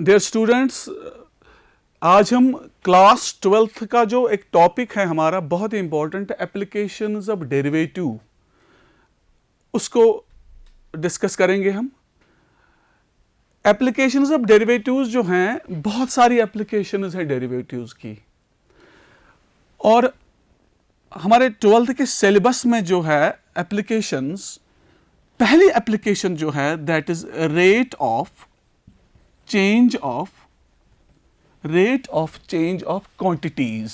Dear students, आज हम class 12th का जो एक टॉपिक है हमारा बहुत ही इंपॉर्टेंट, एप्लीकेशंस ऑफ डेरिवेटिव, उसको डिस्कस करेंगे हम। एप्लीकेशंस ऑफ डेरिवेटिव्स जो हैं, बहुत सारी एप्लीकेशंस हैं डेरिवेटिव्स की, और हमारे 12th के सिलेबस में जो है एप्लीकेशंस, पहली एप्लीकेशन जो है that is rate of change of quantities,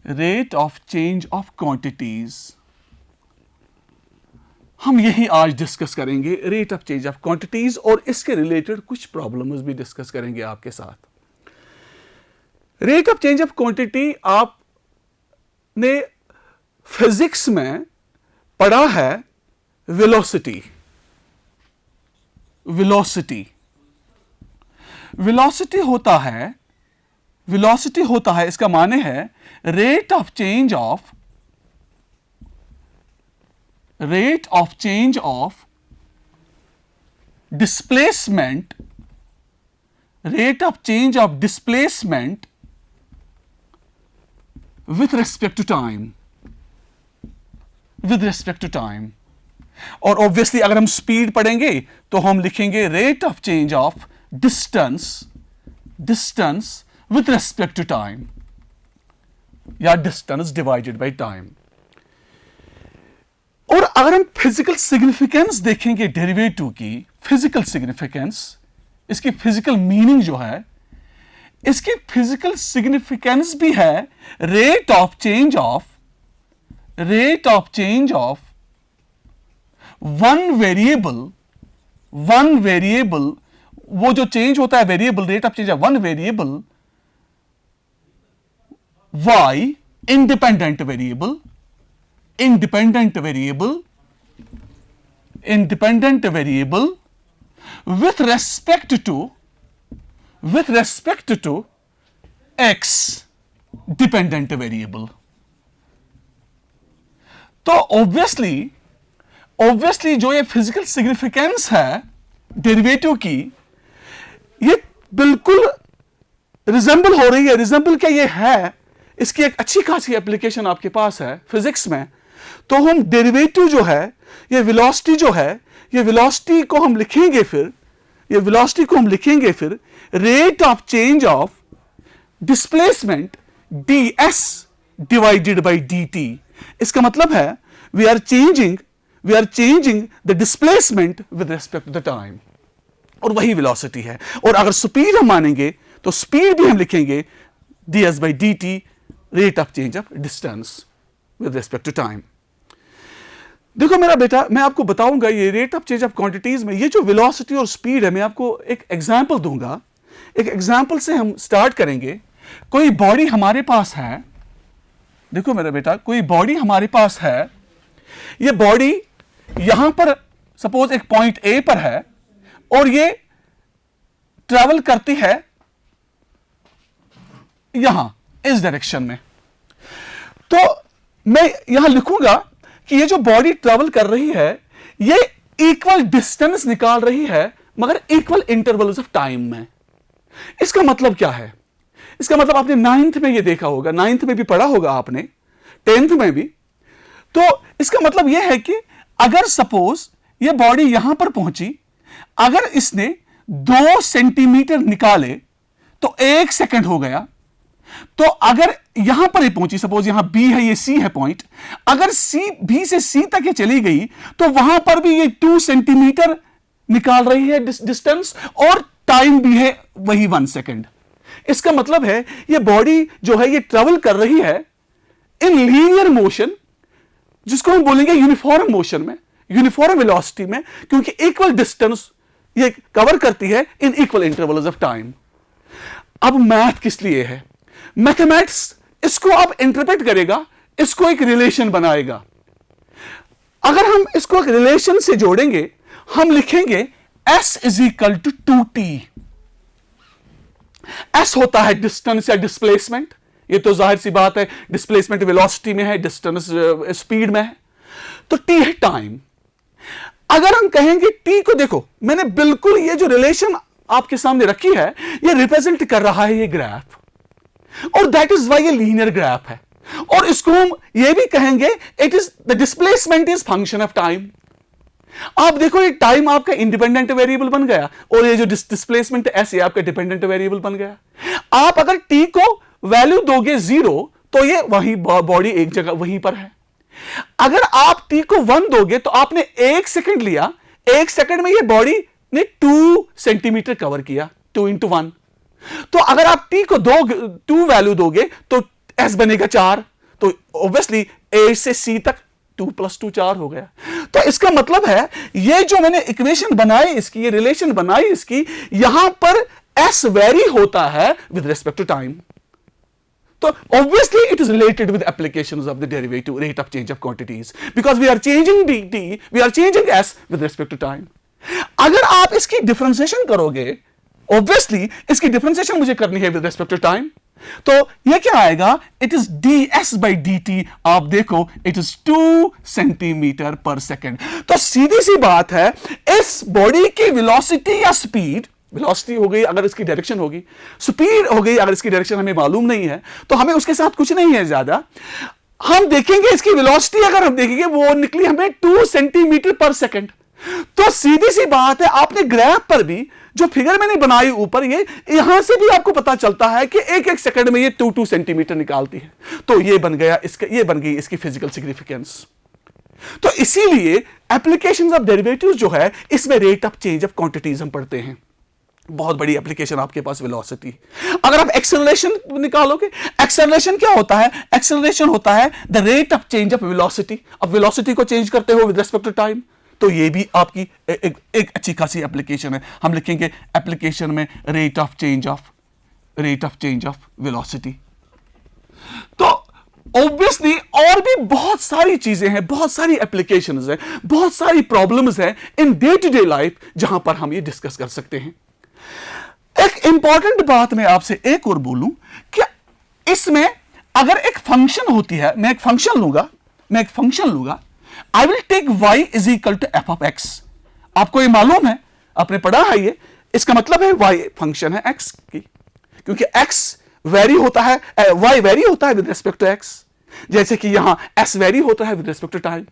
rate of change of quantities. हम यही आज डिस्कस करेंगे, rate of change of quantities, और इसके रिलेटेड कुछ प्रॉब्लम्स भी डिस्कस करेंगे आपके साथ। Rate of change of quantity आपने फिजिक्स में पढ़ा है, वेलोसिटी। वेलोसिटी होता है, इसका माने है rate of change of displacement, rate of change of displacement with respect to time. और ऑब्वियसली अगर हम स्पीड पढ़ेंगे तो हम लिखेंगे rate of change of distance with respect to time, या डिस्टेंस डिवाइडेड बाय टाइम। और अगर हम फिजिकल सिग्निफिकेंस देखेंगे डेरिवेटिव की, फिजिकल सिग्निफिकेंस, इसकी फिजिकल मीनिंग जो है, इसकी फिजिकल सिग्निफिकेंस भी है rate of change of one variable, वो जो चेंज होता है variable, rate of change of one variable y, independent variable with respect to x, dependent variable. तो ऑब्वियसली जो ये फिजिकल सिग्निफिकेंस है डेरिवेटिव की, ये बिल्कुल रिजेंबल हो रही है। रिजेंबल क्या ये है, इसकी एक अच्छी खासी एप्लीकेशन आपके पास है फिजिक्स में। तो हम डेरिवेटिव जो है, ये वेलोसिटी जो है, ये वेलोसिटी को हम लिखेंगे फिर rate of change of displacement ds divided by dt। इसका मतलब है we are changing the displacement with respect to the time, और वही वेलोसिटी है। और अगर स्पीड हम मानेंगे तो स्पीड भी हम लिखेंगे ds by dt, rate of change of distance with respect to time. देखो मेरा बेटा, मैं आपको बताऊंगा ये rate of change of quantities में ये जो वेलोसिटी और स्पीड है, मैं आपको एक एग्जांपल दूंगा। एक एग्जांपल से हम स्टार्ट करेंगे। कोई बॉडी हमारे पास है, देखो मेरा बेटा, कोई बॉडी हमारे पास है। ये बॉडी यहां पर सपोज एक पॉइंट ए पर है, और ये ट्रैवल करती है यहां इस डायरेक्शन में। तो मैं यहां लिखूंगा कि ये जो बॉडी ट्रैवल कर रही है, ये इक्वल डिस्टेंस निकाल रही है, मगर इक्वल इंटरवल्स ऑफ टाइम में। इसका मतलब क्या है? इसका मतलब आपने 9th में ये देखा होगा, 9th में भी पढ़ा होगा आपने, 10th में भी। तो इसका मतलब यह है कि अगर सपोज ये बॉडी यहां पर पहुंची, अगर इसने 2 सेंटीमीटर निकाले तो 1 सेकंड हो गया। तो अगर यहां पर ही पहुंची, सपोज यहां B है, ये C है पॉइंट, अगर B से C तक ये चली गई तो वहां पर भी ये 2 सेंटीमीटर निकाल रही है डिस्टेंस, और टाइम भी है वही 1 सेकंड। इसका मतलब है ये बॉडी जो है ये ट्रेवल कर रही है इन लीनियर मोशन, जिसको हम बोलेंगे यूनिफॉर्म मोशन में, यूनिफॉर्म वेलोसिटी में, क्योंकि इक्वल डिस्टेंस ये कवर करती है in equal intervals of time. अब मैथ किस लिए है? मैथमेटिक्स इसको अब इंटरप्रेट करेगा, इसको एक रिलेशन बनाएगा। अगर हम इसको एक रिलेशन से जोड़ेंगे, हम लिखेंगे S is equal to 2t। S होता है डिस्टेंस या डिस्प्लेसमेंट, ये तो जाहिर सी बात है, डिस्प्लेसमेंट वेलोसिटी में है, डिस्टेंस स्पीड में है। तो t है टाइम। अगर हम कहेंगे t को, देखो मैंने बिल्कुल ये जो रिलेशन आपके सामने रखी है, ये रिप्रेजेंट कर रहा है ये ग्राफ, और दैट इज वाई ये लीनियर ग्राफ है। और इसको हम ये भी कहेंगे it is the displacement is function of time. आप देखो ये टाइम आपका इंडिपेंडेंट वेरिएबल बन गया, और ये जो डिस्प्लेसमेंट ऐसे आपका डिपेंडेंट वेरिएबल बन गया। आप अगर टी को वैल्यू दोगे 0 तो ये वही बॉडी एक जगह वहीं पर है। अगर आप टी को 1 दोगे तो आपने 1 सेकंड लिया, 1 सेकंड में ये बॉडी ने 2 सेंटीमीटर कवर किया, 2 into 1। तो अगर आप टी को 2 वैल्यू दोगे तो एस बनेगा 4, तो ऑब्वियसली ए से सी तक 2 + 2 4 हो गया। तो इसका मतलब है ये जो मैंने इक्वेशन बनाई इसकी, ये रिलेशन बनाई इसकी, यहां पर एस वेरी होता है विद रिस्पेक्ट टू टाइम। तो obviously it is related with applications of the derivative rate of change of quantities because we are changing dt, we are changing s with respect to time। अगर आप इसकी differentiation करोगे, obviously इसकी differentiation मुझे करनी है with respect to time, तो ये क्या आएगा, it is ds/dt। आप देखो it is 2 centimetre per second. तो सीधी सी बात है, इस बॉडी की वेलोसिटी या स्पीड, वेलोसिटी हो गई अगर इसकी डायरेक्शन होगी, स्पीड हो गई अगर इसकी डायरेक्शन हमें मालूम नहीं है, तो हमें उसके साथ कुछ नहीं है ज्यादा। हम देखेंगे इसकी वेलोसिटी अगर हम देखेंगे वो निकली हमें 2 सेंटीमीटर पर सेकंड। तो सीधी सी बात है, आपने ग्राफ पर भी जो फिगर मैंने बनाई ऊपर, ये यहां से भी आपको पता चलता है कि एक एक सेकंड में ये 2 सेंटीमीटर निकालती है। तो ये बन गया इसका, ये बन गई इसकी फिजिकल सिग्निफिकेंस। तो इसीलिए एप्लीकेशंस ऑफ डेरिवेटिव्स जो है इसमें rate of change of quantities हम पढ़ते हैं। बहुत बड़ी एप्लीकेशन आपके पास वेलोसिटी। अगर आप एक्सेलरेशन निकालोगे, एक्सेलरेशन क्या होता है, एक्सेलरेशन होता है the rate of change of velocity. अब वेलोसिटी को चेंज करते हो विद रिस्पेक्ट टू टाइम, तो ये भी आपकी एक अच्छी खासी एप्लीकेशन है। हम लिखेंगे एप्लीकेशन में rate of change of velocity. तो ऑब्वियसली और भी बहुत सारी चीजें हैं, बहुत सारी एप्लीकेशंस हैं, बहुत सारी प्रॉब्लम्स हैं in day to day life जहां पर हम ये डिस्कस कर सकते हैं। एक इंपॉर्टेंट बात मैं आपसे एक और बोलूं कि इसमें अगर एक फंक्शन होती है, मैं एक फंक्शन लूंगा, I will take y is equal to F of X. आपको ये मालूम है, आपने पढ़ा है ये, इसका मतलब है y फंक्शन है x की, क्योंकि x वेरी होता है, y वेरी होता है विद रिस्पेक्ट टू x, जैसे कि यहां s वेरी होता है विद रिस्पेक्ट टू टाइम।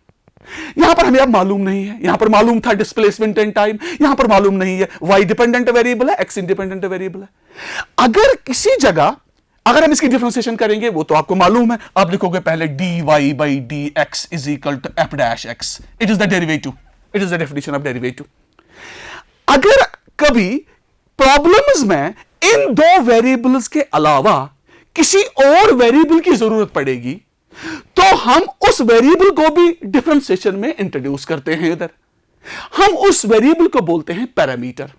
यहां पर हमें अब मालूम नहीं है, यहां पर मालूम था डिस्प्लेसमेंट एंड टाइम, यहां पर मालूम नहीं है। y डिपेंडेंट वेरिएबल है, x इंडिपेंडेंट वेरिएबल है। अगर किसी जगह अगर हम इसकी डिफरेंशिएशन करेंगे वो तो आपको मालूम है, आप लिखोगे पहले dy/dx is equal to f'(x). It is the derivative, it is the definition of derivative. अगर कभी प्रॉब्लम्स में इन 2 वेरिएबल्स के अलावा किसी और वेरिएबल की जरूरत पड़ेगी तो हम उस वेरिएबल को भी डिफरेंशिएशन में इंट्रोड्यूस करते हैं। इधर हम उस वेरिएबल को बोलते हैं पैरामीटर।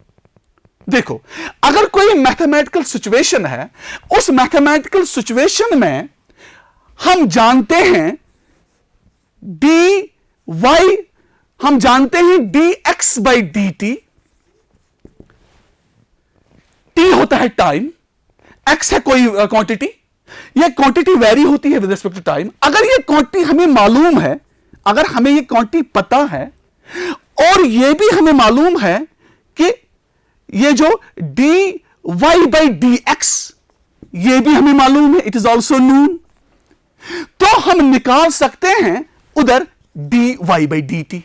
देखो, अगर कोई मैथमेटिकल सिचुएशन है, उस मैथमेटिकल सिचुएशन में हम जानते हैं dy, हम जानते हैं dx/dt, t होता है टाइम, x है कोई क्वांटिटी, ये क्वांटिटी वेरी होती है विद रिस्पेक्ट टू टाइम। अगर ये क्वांटिटी हमें मालूम है, अगर हमें ये क्वांटिटी पता है और ये भी हमें मालूम है कि ये जो dy/dx ये भी हमें मालूम है, इट इज ऑल्सो नोन, तो हम निकाल सकते हैं उधर dy/dt।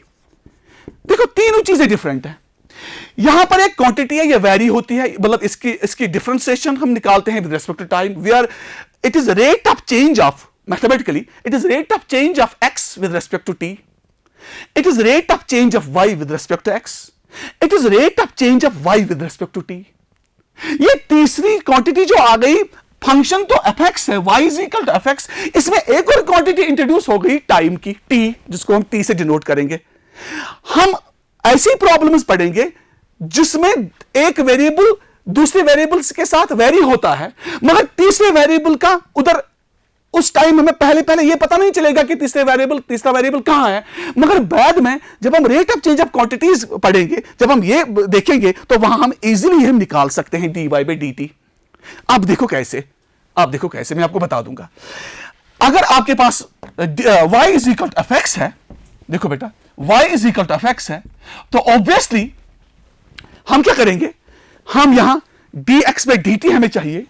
देखो तीनों चीजें डिफरेंट है। यहां पर एक क्वांटिटी है, ये वेरी होती है, मतलब इसकी डिफरेंशिएशन हम निकालते हैं with respect to time. We are, it is rate of change of, mathematically it is rate of change of x with respect to t, it is rate of change of y with respect to x, it is rate of change of y with respect to t। ये तीसरी quantity जो आ गई, function तो fx है, y is equal to fx, इसमें एक और quantity introduce हो गई टाइम की, t, जिसको हम t से डिनोट करेंगे। हम ऐसी प्रॉब्लम्स पढ़ेंगे जिसमें एक वेरिएबल दूसरे वेरिएबल्स के साथ वेरी होता है, मगर तीसरे वेरिएबल का उधर उस टाइम हमें पहले ये पता नहीं चलेगा कि तीसरा वेरिएबल कहां है, मगर बाद में जब हम rate of change of quantities पढ़ेंगे, जब हम ये देखेंगे तो वहां हम इजीली हम निकाल सकते हैं dy/dt। आप देखो कैसे, मैं आपको बता दूंगा। अगर आपके पास y is equal to fx है, देखो बेटा y is equal to fx है, तो ऑब्वियसली हम क्या करेंगे, हम यहां dx बाई dt हमें चाहिए,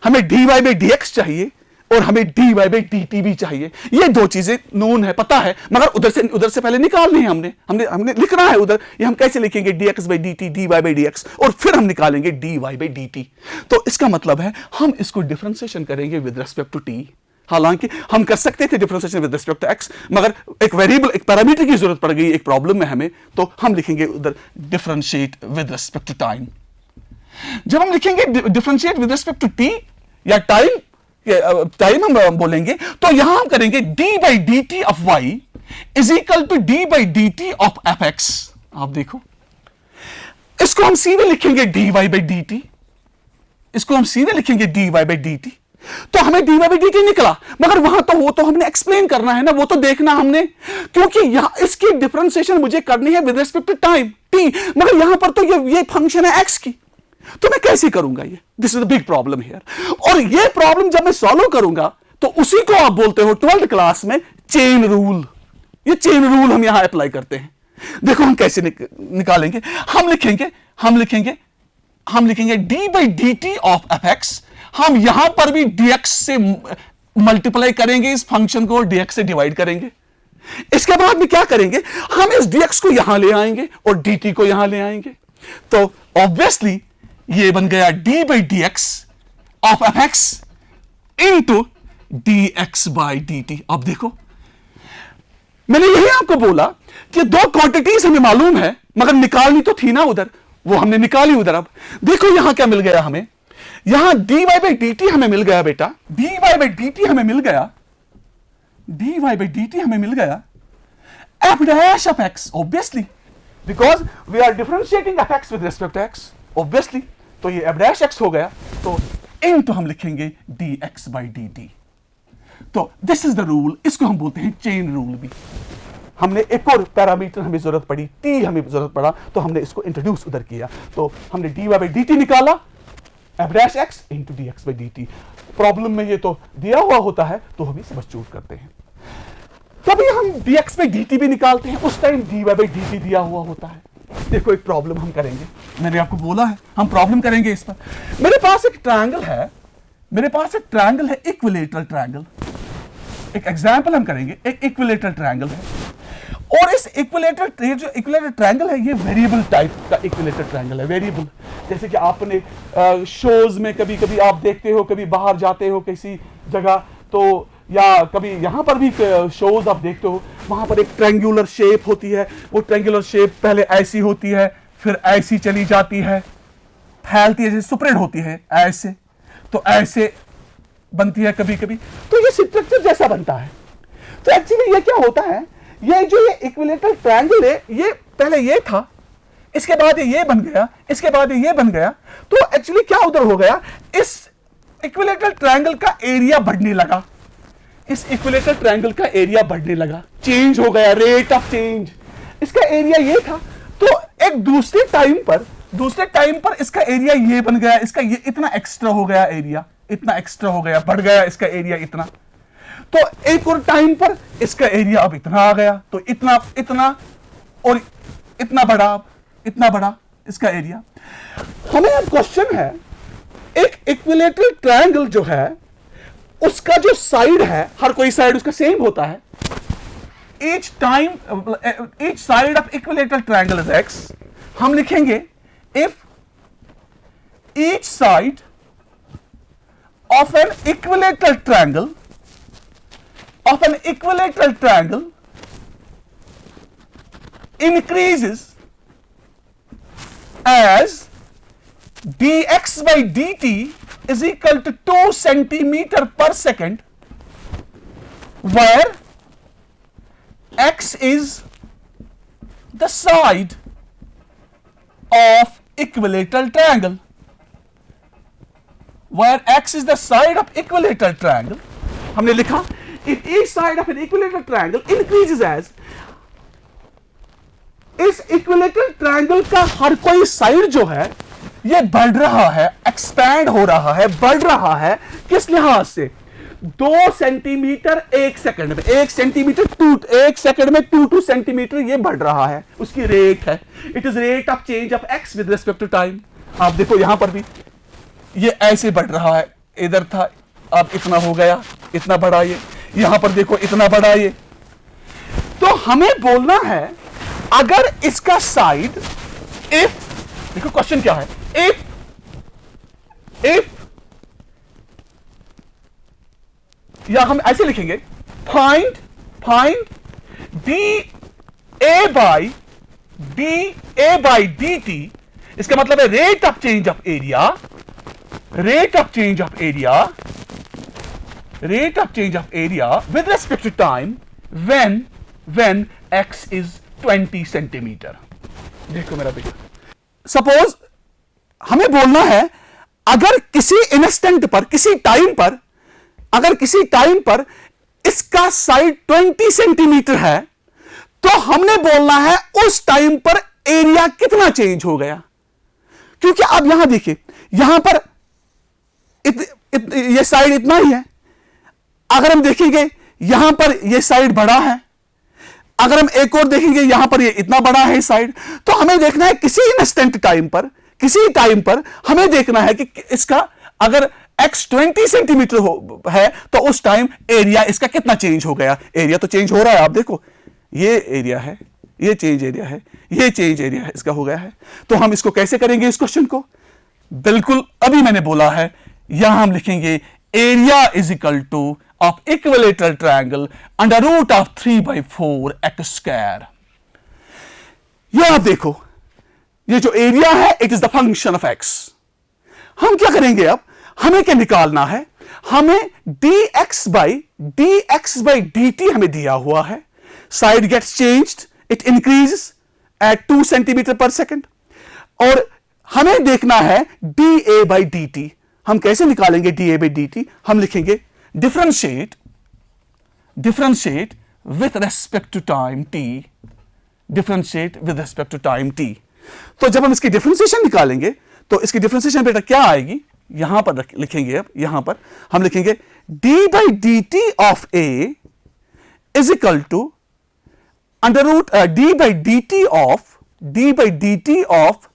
हमें dy बाई dx चाहिए, और हमें dy बाई dt भी चाहिए। ये दो चीजें नोन है, पता है, मगर उधर से पहले निकालनी है हमने लिखना है उधर। ये हम कैसे लिखेंगे? dx by dt, dy by dx, और फिर हम निकालेंगे dy बाई dt। तो इसका मतलब है हम इसको डिफरेंशिएशन करेंगे विद रिस्पेक्ट टू t। हालांकि हम कर सकते थे differentiation with respect to x, मगर एक वेरिएबल, एक पैरामीटर की जरूरत पड़ गई एक प्रॉब्लम में हमें, तो हम लिखेंगे उधर differentiate with respect to time. जब हम लिखेंगे differentiate with respect to t या टाइम हम बोलेंगे, तो यहां हम करेंगे d by D T of y is equal to d by D T of F X. आप देखो, इसको हम सीधे लिखेंगे dy बाई डी टी, इसको हम सीधे लिखेंगे dy बाई डी टी। तो हमें dy बाई डी टी निकला, मगर वहां तो वो तो हमने एक्सप्लेन करना है ना, वो तो देखना हमने, क्योंकि यहां इसकी डिफरेंशिएशन मुझे करनी है with respect to time t, मगर यहां पर तो ये फंक्शन है x की, तो मैं कैसे करूंगा ये? This is the big problem here. और ये प्रॉब्लम जब मैं सॉल्व करूंगा तो उसी को आप बोलते हो 12th क्लास में चेन रूल। ये चेन रूल हम यहां अप्लाई करते हैं। देखो हम कैसे निकालेंगे। हम लिखेंगे D by D T of F x. हम यहां पर भी dx से मल्टीप्लाई करेंगे, इस फंक्शन को dx से डिवाइड करेंगे। इसके बाद में क्या करेंगे? हम इस dx को यहां ले आएंगे और dt को यहां ले आएंगे। तो ऑब्वियसली ये बन गया d by D x of F x into D x by D T. अब देखो, मैंने यही आपको बोला कि दो क्वांटिटीज हमें मालूम है, मगर निकालनी तो थी ना उधर, वो हमने निकाली उधर। अब देखो यहां क्या मिल गया हमें, यहां dy बाई डी टी हमें मिल गया बेटा, dy बाई डी टी हमें मिल गया, dy बाई डी टी हमें मिल गया f dash of x, obviously because we are differentiating F X with respect to x, obviously. तो ये f डैश x हो गया, तो इनटू हम लिखेंगे dx बाई dt। तो दिस इज द रूल, इसको हम बोलते हैं चेन रूल भी। हमने एक और पैरामीटर हमें जरूरत पड़ी, t हमें जरूरत पड़ा, तो हमने इसको इंट्रोड्यूस उधर किया। तो हमने dy बाई dt निकाला, f dash x into dx by dt। Problem में ये तो दिया हुआ होता है, तो हम सब्स्टिट्यूट करते हैं। तभी हम dx बाई dt भी निकालते हैं, उस टाइम dy बाई dt दिया हुआ होता है। देखो एक प्रॉब्लम हम करेंगे, मैंने आपको बोला है हम प्रॉब्लम करेंगे इस पर। मेरे पास एक ट्रायंगल है, इक्विलेटरल ट्रायंगल। एक एग्जांपल हम करेंगे, एक इक्विलेटरल ट्रायंगल है, और इस इक्विलेटरल ट्रायंगल है, ये वेरिएबल टाइप का इक्विलेटरल ट्रायंगल है। वेरिएबल, जैसे कि आपने शोज में कभी कभी आप देखते हो, कभी बाहर जाते हो किसी जगह, तो या कभी यहां पर भी शोज आप देखते हो, वहां पर एक ट्रायंगुलर शेप होती है। वो ट्रायंगुलर शेप पहले ऐसी होती है, फिर ऐसी चली जाती है, फैलती है, जैसे स्प्रेड होती है ऐसे, तो ऐसे बनती है कभी कभी, तो ये स्ट्रक्चर जैसा बनता है। तो एक्चुअली ये क्या होता है, ये जो ये इक्विलेटरल ट्रायंगल है, ये पहले ये था, इसके बाद ये बन गया, इसके बाद ये बन गया। तो एक्चुअली क्या उधर हो गया, इस इक्विलेटरल ट्रायंगल का एरिया बढ़ने लगा, इस इक्विलेटरल ट्रायंगल का एरिया बढ़ने लगा, चेंज हो गया, रेट ऑफ चेंज। इसका एरिया ये था, तो एक दूसरे टाइम पर इसका एरिया ये बन गया, इसका ये इतना एक्स्ट्रा हो गया, एरिया इतना एक्स्ट्रा हो गया, बढ़ गया इसका एरिया इतना। तो एक और टाइम पर इसका एरिया अब इतना आ गया, तो इतना और इतना बड़ा इसका एरिया। हमें अब क्वेश्चन है, एक इक्विलेटरल ट्रायंगल जो है, उसका जो साइड है, हर कोई साइड उसका सेम होता है। each side of equilateral triangle is x. हम लिखेंगे if each side of an equilateral triangle increases as dx by dt is equal to 2 centimeter per second, where x is the side of equilateral triangle, हमने लिखा if each side of an equilateral triangle increases as, इस equilateral triangle का हर कोई side जो है ये बढ़ रहा है, एक्सपैंड हो रहा है, बढ़ रहा है। किस लिहाज से? 2 सेंटीमीटर एक सेकंड में, 1 सेकंड में 2 सेंटीमीटर ये बढ़ रहा है, उसकी रेट है। It is rate of change of X with respect to time. आप देखो यहां पर भी ये ऐसे बढ़ रहा है, इधर था अब इतना हो गया, इतना बड़ा ये, यहां पर देखो इतना बड़ा ये। तो हमें बोलना है अगर इसका साइड, इफ, देखो क्वेश्चन क्या है, इफ या हम ऐसे लिखेंगे फाइंड dA बाई dt, इसका मतलब है rate of change of area with respect to time when x is 20 centimetre. देखो मेरा बेटा, सपोज हमें बोलना है अगर किसी इंस्टेंट पर, किसी टाइम पर इसका साइड 20 सेंटीमीटर है, तो हमने बोलना है उस टाइम पर एरिया कितना चेंज हो गया। क्योंकि अब यहां देखिए, यहां पर ये साइड इतना ही है, अगर हम देखेंगे यहां पर ये साइड बड़ा है, अगर हम एक और देखेंगे यहां पर ये इतना बड़ा है साइड, तो हमें देखना है किसी इंस्टेंट टाइम पर हमें देखना है कि इसका अगर x 20 सेंटीमीटर है तो उस टाइम एरिया इसका कितना चेंज हो गया। एरिया तो चेंज हो रहा है, आप देखो ये एरिया है, ये चेंज एरिया है, ये चेंज एरिया है इसका हो गया है। तो हम इसको कैसे करेंगे इस क्वेश्चन को, बिल्कुल अभी मैंने बोला है, यहां हम लिखेंगे area is equal to of equilateral triangle under root of 3/4 x square. ये आप देखो, ये जो एरिया है it is the function of x। हम क्या करेंगे, अब हमें क्या निकालना है, हमें dx बाई dt हमें दिया हुआ है, side gets changed, it increases at 2 centimetre per second, और हमें देखना है dA बाई dt। हम कैसे निकालेंगे dA बाई dt, हम लिखेंगे differentiate with respect to time t, differentiate with respect to time t। तो जब हम इसकी डिफरेंशिएशन निकालेंगे तो इसकी डिफरेंशिएशन बेटा क्या आएगी, यहां पर लिखेंगे, अब यहां पर हम लिखेंगे d by dt of a is equal to under root d by dt of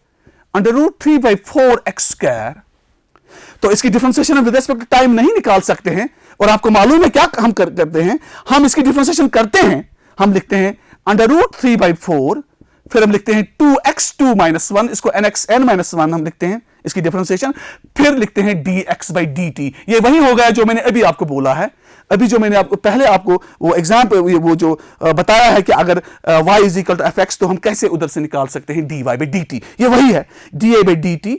under root 3/4 x square. तो इसकी differentiation with respect to time नहीं निकाल सकते हैं, और आपको मालूम है क्या हम करते हैं, हम इसकी डिफरेंशिएशन करते हैं, हम लिखते हैं अंडर रूट 3/4, फिर हम लिखते हैं 2x2 - 1, इसको nxn - 1 हम लिखते हैं इसकी डिफरेंशिएशन, फिर लिखते हैं dx बाई dt। ये वही हो गया जो मैंने अभी आपको बोला है, अभी जो मैंने आपको पहले आपको वो एग्जाम्पल वो जो बताया है कि अगर y is equal to fx तो हम कैसे उधर से निकाल सकते हैं dy बाई dt, ये वही है da बाई dt।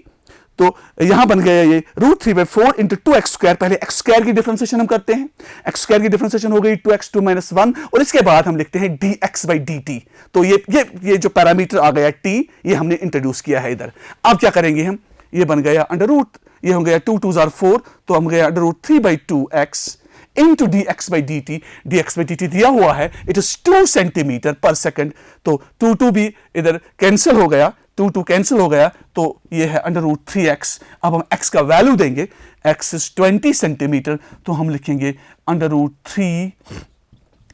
तो यहां बन गया ये रूट 3/4 इंटू 2x स्क्वायर। पहले x स्क्वायर की डिफरेंशिएशन हम करते हैं, x स्क्वायर की डिफरेंशिएशन हो गई 2x2 - 1, और इसके बाद हम लिखते हैं dx बाई dt। तो ये जो पैरामीटर आ गया t, ये हमने इंट्रोड्यूस किया है इधर। अब क्या करेंगे हम, ये बन गया अंडर रूट, ये हो गया 2 2 4, तो हम गया under root 3/2x into dx by dt। dx by dt दिया हुआ है, it is 2 centimetre per second, तो 2 भी इधर कैंसिल हो गया, 2 कैंसिल हो गया, तो ये है अंडर रूट 3x। अब हम x का वैल्यू देंगे, x इज 20 सेंटीमीटर, तो हम लिखेंगे under root 3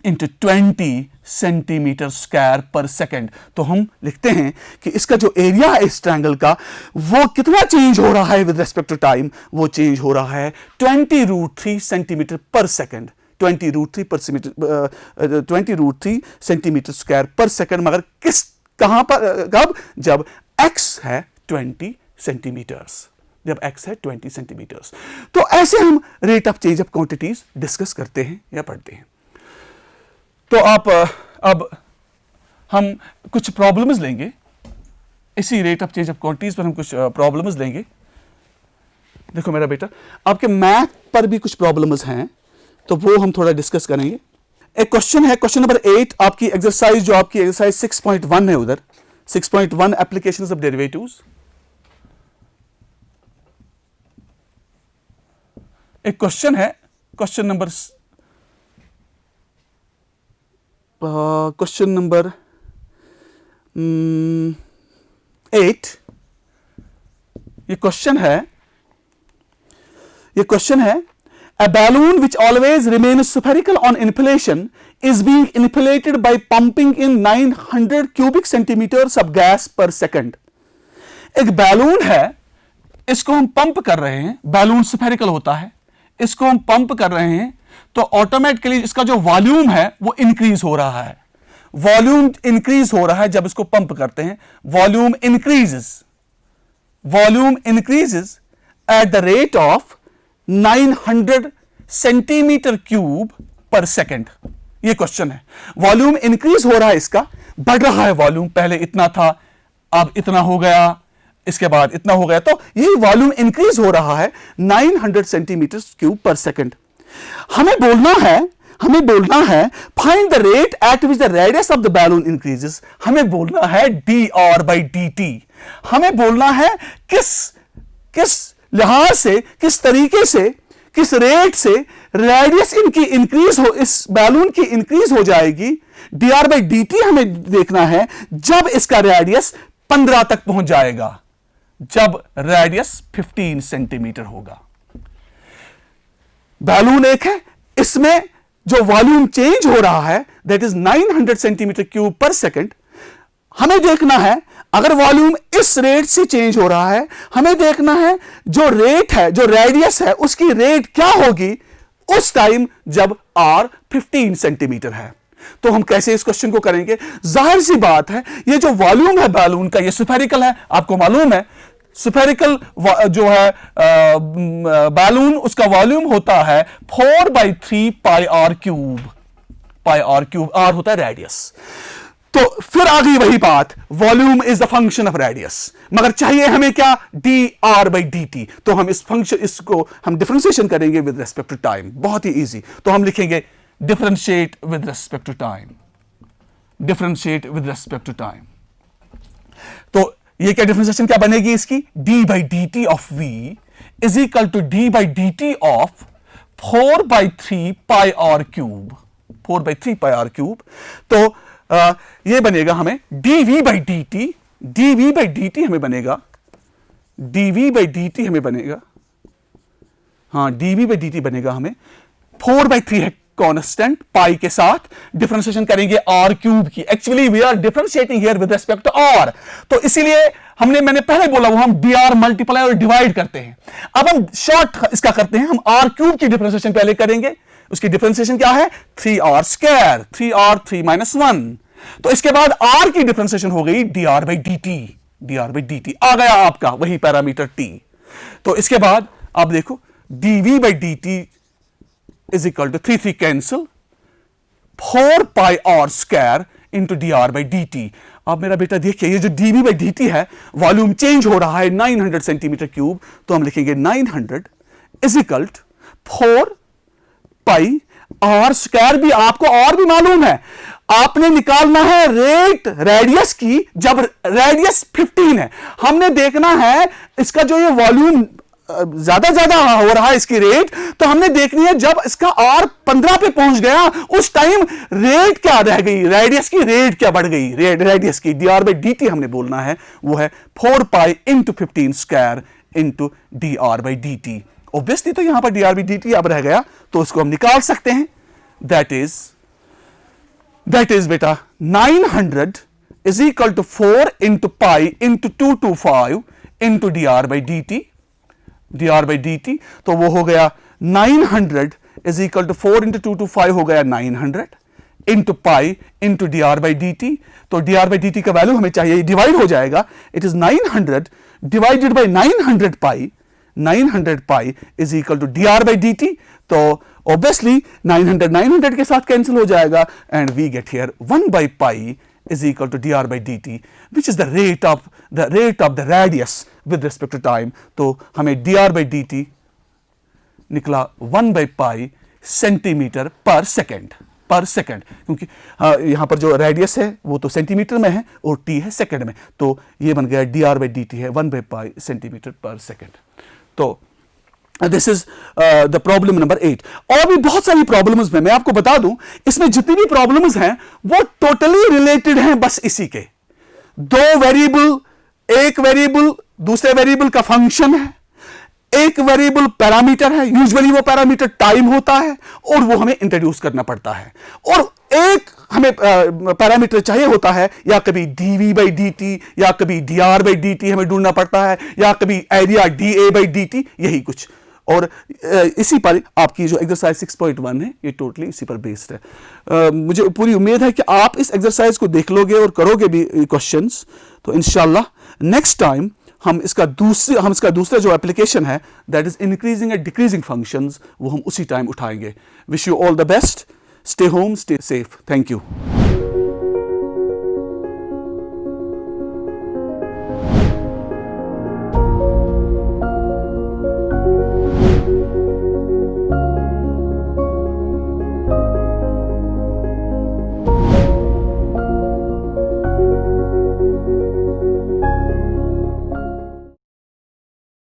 into 20 centimetre square per second. तो हम लिखते हैं कि इसका जो एरिया है इस ट्रायंगल का, वो कितना चेंज हो रहा है विद रिस्पेक्ट टू टाइम, वो चेंज हो रहा है 20√3 centimetre per second, 20√3 centimetre square per second. मगर कहां पर, कब, जब x है 20 सेंटीमीटर्स, जब x है 20 सेंटीमीटर्स। तो ऐसे हम rate of change of quantities discuss करते हैं या पढ़ते हैं। तो आप अब हम कुछ प्रॉब्लम्स लेंगे, इसी rate of change of quantities पर हम कुछ प्रॉब्लम्स लेंगे। देखो मेरा बेटा, आपके मैथ पर भी कुछ प्रॉब्लम्स हैं, तो वो हम थोड़ा डिस्कस करेंगे। एक क्वेश्चन है, क्वेश्चन नंबर 8, आपकी एक्सरसाइज जो आपकी एक्सरसाइज 6.1 है, उधर 6.1 एप्लीकेशंस ऑफ डेरिवेटिव्स। एक क्वेश्चन है, क्वेश्चन नंबर 8। ये क्वेश्चन है a balloon which always remains spherical on inflation is being inflated by pumping in 900 cubic centimeters of gas per second। एक बैलून है इसको हम पंप कर रहे हैं, बैलून स्फेरिकल होता है, इसको हम पंप कर रहे हैं तो ऑटोमेटिकली इसका जो वॉल्यूम है वो इंक्रीज हो रहा है। वॉल्यूम इंक्रीज हो रहा है जब इसको पंप करते हैं, volume increases at the rate of 900 centimetre cube पर सेकेंड। ये क्वेश्चन है, वॉल्यूम इंक्रीज हो रहा है, इसका बढ़ रहा है वॉल्यूम, पहले इतना था अब इतना हो गया, इसके बाद इतना हो गया, तो यही वॉल्यूम इंक्रीज हो रहा है 900 सेंटीमीटर क्यूब पर सेकेंड। हमें बोलना है find the rate at which the radius of the balloon increases. हमें बोलना है dr by dt। हमें बोलना है किस लिहाज से, किस तरीके से, किस रेट से रेडियस इनकी इंक्रीज हो, इस बैलून की इंक्रीज हो जाएगी। dr by dt हमें देखना है जब इसका रेडियस 15 तक पहुंच जाएगा, जब रेडियस 15 सेंटीमीटर होगा। बैलून एक है, इसमें जो वॉल्यूम चेंज हो रहा है दैट इज 900 सेंटीमीटर क्यूब पर सेकेंड। हमें देखना है अगर वॉल्यूम इस रेट से चेंज हो रहा है, हमें देखना है जो रेट है, जो रेडियस है, उसकी रेट क्या होगी उस टाइम जब r 15 सेंटीमीटर है। तो हम कैसे इस क्वेश्चन को करेंगे? जाहिर सी बात है, ये जो वॉल्यूम है बैलून का, ये स्फेरिकल है, आपको मालूम है स्फेरिकल जो है बैलून, उसका वॉल्यूम होता है 4/3 पाई आर क्यूब। आर होता है रेडियस। तो फिर आ गई वही बात, volume is the function of radius, मगर चाहिए हमें क्या? dr by dt। तो हम इसको हम डिफरेंशिएशन करेंगे विद रिस्पेक्ट टू टाइम, बहुत ही इजी। तो हम लिखेंगे differentiate with respect to time, differentiate with respect to time. तो ये क्या डिफरेंशिएशन क्या बनेगी इसकी? d by dt of v is equal to d by dt of 4/3 pi r cube, 4/3 pi r cube। तो ये बनेगा हमें dv by dt, dv by dt हमें बनेगा, dv by dt हमें बनेगा, हाँ dv by dt बनेगा हमें 4/3 है कांस्टेंट पाई के साथ, डिफरेंशिएशन करेंगे r क्यूब की। Actually we are differentiating here with respect to r, तो इसीलिए मैंने पहले बोला वो हम dr मल्टीप्लाई और डिवाइड करते हैं। अब हम शॉर्ट इसका करते हैं, हम r क्यूब की डिफरेंशिएशन पहले करेंगे। उसकी डिफरेंशिएशन क्या है? 3r square, 3r 3 - 1। तो इसके बाद r की डिफरेंशिएशन हो गई dr by dt, dr by dt आ गया आपका वही पैरामीटर t। तो इसके बाद आप देखो dv by dt is equal to 3 cancel, 4 pi r square into dr by dt। अब मेरा बेटा देखिए, ये जो dv by dt है, वॉल्यूम चेंज हो रहा है 900 सेंटीमीटर क्यूब, तो हम लिखेंगे 900 is equal 4 pi r square. भी आपको और भी मालूम है, आपने निकालना है रेट रेडियस की जब रेडियस 15 है। हमने देखना है इसका जो ये वॉल्यूम ज्यादा हो रहा है इसकी रेट, तो हमने देखनी है जब इसका r 15 पे पहुंच गया उस टाइम रेट क्या रह गई, रेडियस की रेट क्या बढ़ गई, रेडियस की dr by dt हमने बोलना है वो है 4 pi into 15 square into dr by dt। Obviously तो यहां पर dr by dt अब रह गया, तो उसको हम निकाल सकते हैं। दैट इज बेटा 900 is equal to 4 into pi into 225 into dr by dt, dr by dt। तो वो हो गया 900 इज इक्वल टू 4 इंटू 225 हो गया 900 into pi into dr by dt। तो dr by dt का वैल्यू हमें चाहिए, डिवाइड हो जाएगा, it is 900 divided by 900 pi, 900 pi is equal to dr by dt। तो ऑब्वियसली 900 के साथ कैंसिल हो जाएगा and we get here 1 by pi is equal to dr by dt, which is the rate of the radius with respect to time। तो हमें dr by dt निकला 1 by pi centimetre per second, क्योंकि यहां पर जो radius है वो तो सेंटीमीटर में है और t है सेकेंड में, तो ये बन गया dr by dt है 1 by pi centimetre per second. तो this is the problem number 8। और भी बहुत सारी प्रॉब्लम्स में मैं आपको बता दूं, इसमें जितनी भी प्रॉब्लम्स हैं वो टोटली रिलेटेड हैं बस इसी के। दो वेरिएबल, एक वेरिएबल दूसरे वेरिएबल का फंक्शन है, एक वेरिएबल पैरामीटर है, यूजुअली वो पैरामीटर टाइम होता है और वो हमें इंट्रोड्यूस करना पड़ता है, और एक हमें पैरामीटर चाहिए होता है, या कभी dv/dt या कभी dr/dt हमें ढूंढना पड़ता है, या कभी एरिया dA/dt, यही कुछ। और इसी पर आपकी जो एक्सरसाइज 6.1 है ये टोटली इसी पर बेस्ड है। मुझे पूरी उम्मीद है कि आप इस एक्सरसाइज को देख लोगे और करोगे भी क्वेश्चंस, तो इंशाल्लाह नेक्स्ट टाइम हम इसका दूसरा जो एप्लीकेशन है, that is increasing and decreasing functions, वो हम उसी टाइम उठाएंगे। Wish you all the best, stay home, stay safe, thank you.